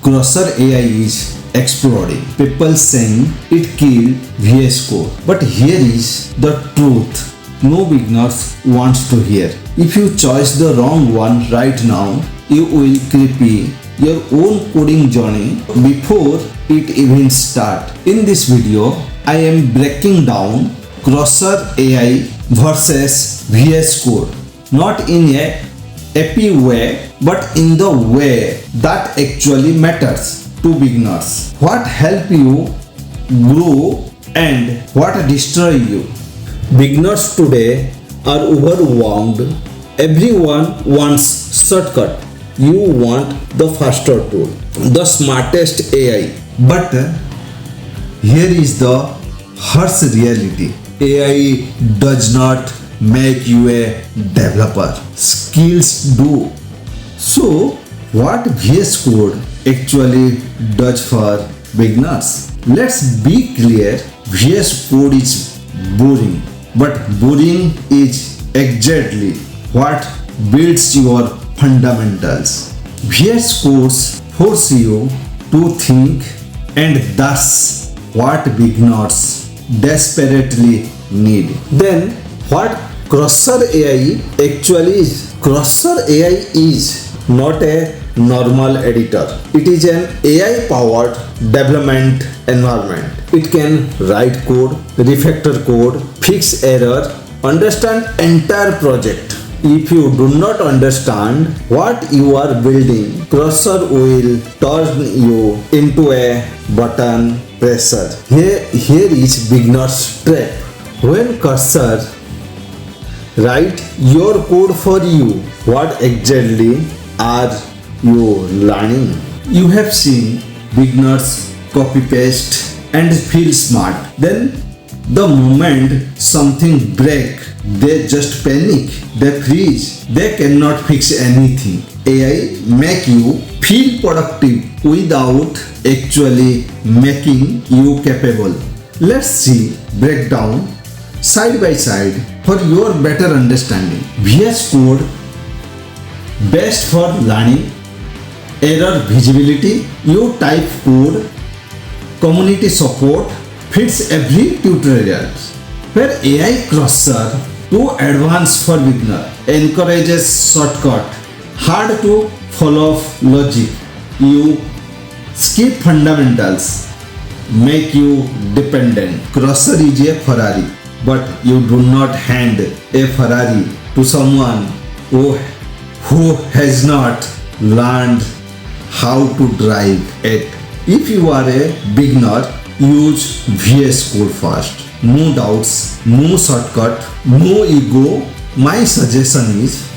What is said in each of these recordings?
Cursor AI is exploding. People saying it killed VS Code. But here is the truth no beginners wants to hear. If you choose the wrong one right now, you will creepy your own coding journey before it even start. In this video, I am breaking down Cursor AI versus VS Code. Not in a happy way, but in the way that actually matters to beginners. What help you grow and what destroy you. Beginners today are overwhelmed. Everyone wants shortcut. You want the faster tool, the smartest AI. But here is the harsh reality. AI does not make you a developer. Skills do. So what VS Code actually does for beginners? Let's be clear, VS Code is boring. But boring is exactly what builds your fundamentals. VS Codes force you to think, and that's what beginners desperately need. Then what Cursor AI actually is? Cursor AI is not a normal editor. It is an AI powered development environment. It can write code, refactor code, fix error, understand entire project. If you do not understand what you are building, Cursor will turn you into a button presser. Here is beginner's trap. When Cursor write your code for you, what exactly are you learning? You have seen beginners copy paste and feel smart. Then the moment something break, they just panic, they freeze, they cannot fix anything. AI make you feel productive without actually making you capable. Let's see breakdown side by side for your better understanding. VS Code best for learning, error visibility, you type code, community support, fits every tutorial. Where AI Cursor too advanced for beginner, encourages shortcut, hard to follow logic, you skip fundamentals, make you dependent. Cursor is a Ferrari, but you do not hand a Ferrari to someone who has not learned how to drive it. If you are a beginner, use VS Code first. No doubts, no shortcut, no ego. My suggestion is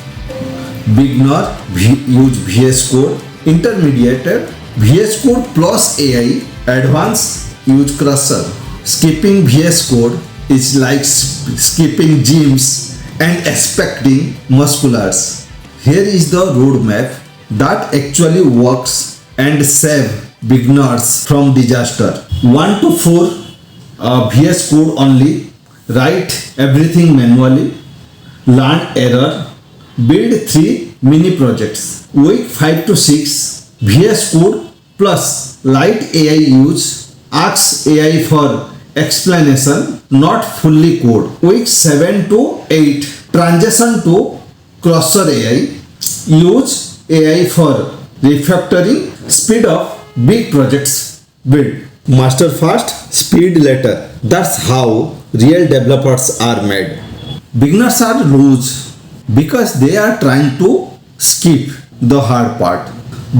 beginner use VS Code, intermediate VS Code plus AI, advanced use Cursor. Skipping VS Code is like skipping gyms and expecting musculars. Here is the roadmap that actually works and save beginners from disaster. 1 to 4 VS Code only. Write everything manually. Learn error. Build 3 mini projects. Week 5 to 6 VS Code plus light AI use. Ask AI for explanation, not fully code. Week 7 to 8 transition to Cursor AI. Use AI for refactoring, speed up big projects build. Master fast, speed later. That's how real developers are made. Beginners are loose because they are trying to skip the hard part.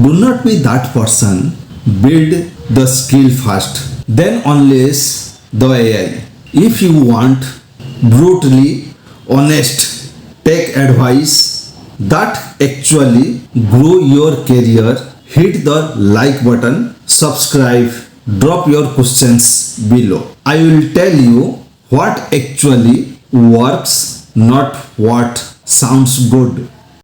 Do not be that person. Build the skill first, then unleash the AI. If you want brutally honest tech advice that actually grow your career, hit the like button, subscribe, drop your questions below. I will tell you what actually works, not what sounds good.